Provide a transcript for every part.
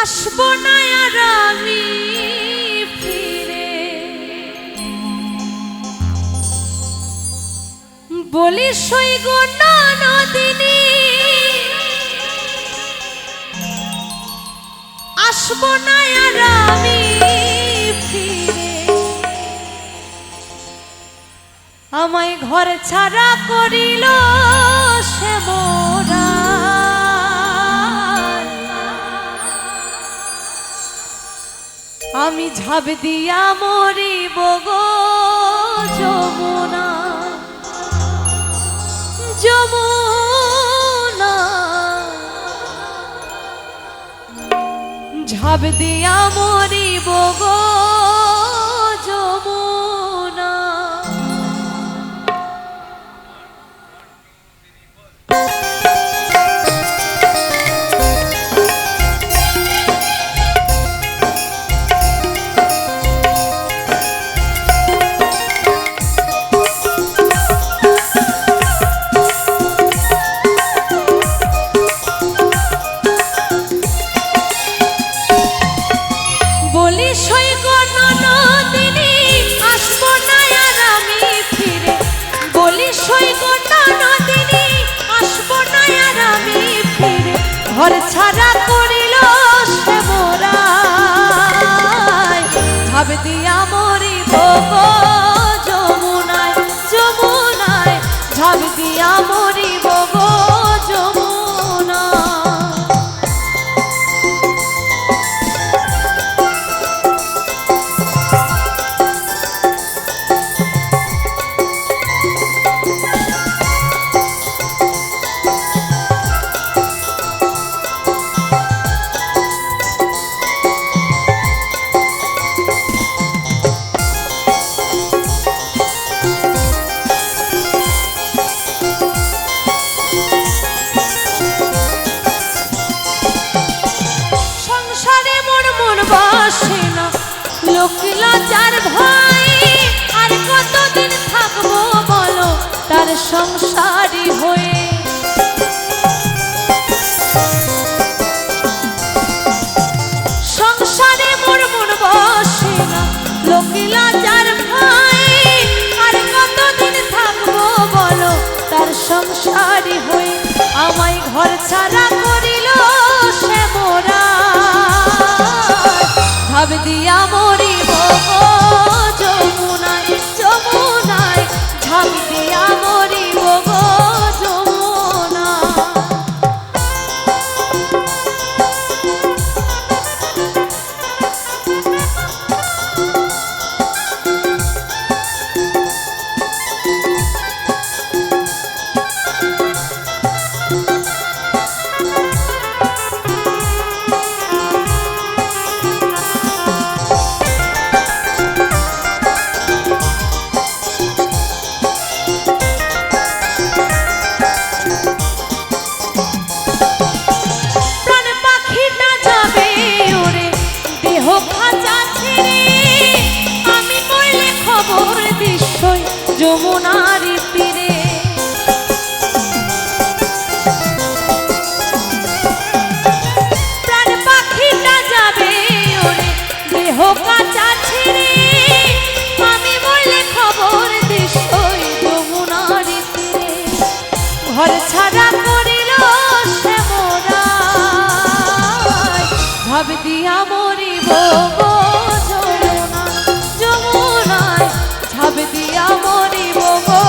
আসবো না আর আমি ফিরে, বলি সই গো নদিনী আসবো না আর আমি ফিরে, আমায় ঘর ছাড়া করিল সে মোরা, আমি ঝাঁপ দিয়া মরিব গো যমুনা যমুনা, ঝাঁপ দিয়া মরিব গো যমুনা। বলি সই গো নদিনী আসবো না আর আমি ফিরে, বলি সই গো নদিনী আসবো না আর আমি ফিরে, ঘর ছাড়া করিল সে মোরা, ঝাঁপ দিয়া মরিব গো যমুনায় যমুনায়, ঝাঁপ দিয়া মরিব গো যমুনা। লোক লজ্জার ভয় আর কতদিন থাকবো বলো তার সংসারী হয়ে, সংসারে মোর মন বসে না, লোক লজ্জার ভয় আর কতদিন থাকবো বলো তার সংসারী হয়ে, আমায় ঘর ছাড়া করিল সে মোরা, ঝাঁপ দিয়া মরিব গো যমুনায় যমুনায়, ঝাঁপ দিয়া মরিব গো যমুনা। যমুনার তীরে প্রাণ পাখিটা যাবে ওরে দেহ কাঁচা ছিঁড়ে, আমি বললে খবর দিশই যমুনার তীরে, ঘর ছাড়া করিল সে মোরা, ঝাঁপ দিয়া মরিব গো যমুনা যমুনায়, ঝাঁপ দিয়া মরিব গো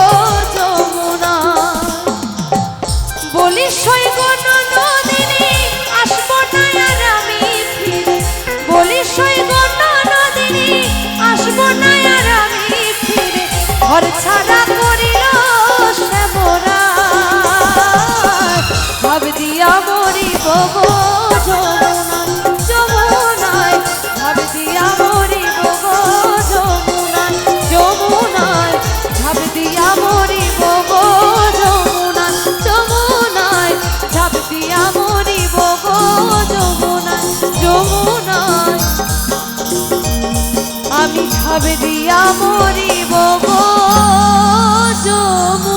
যমুনা। বলি সই গো নদিনী আসবো না আর আমি ফিরে, বলি সই গো নদিনী আসবো না আর আমি ফিরে, ঘর ছাড়া করিল সে মোরা, ঝাঁপ দিয়া মরিব গো যমুনা যমুনায়, ঝাঁপ দিয়া মরিব গো যমুনা যমুনায়, ঝাঁপ দিয়া মরিব গো যমুনা যমুনায়, ঝাঁপ দিয়া মরিব গো যমুনা যমুনায়, আমি ঝাঁপ দিয়া মরিব গো যমুনা।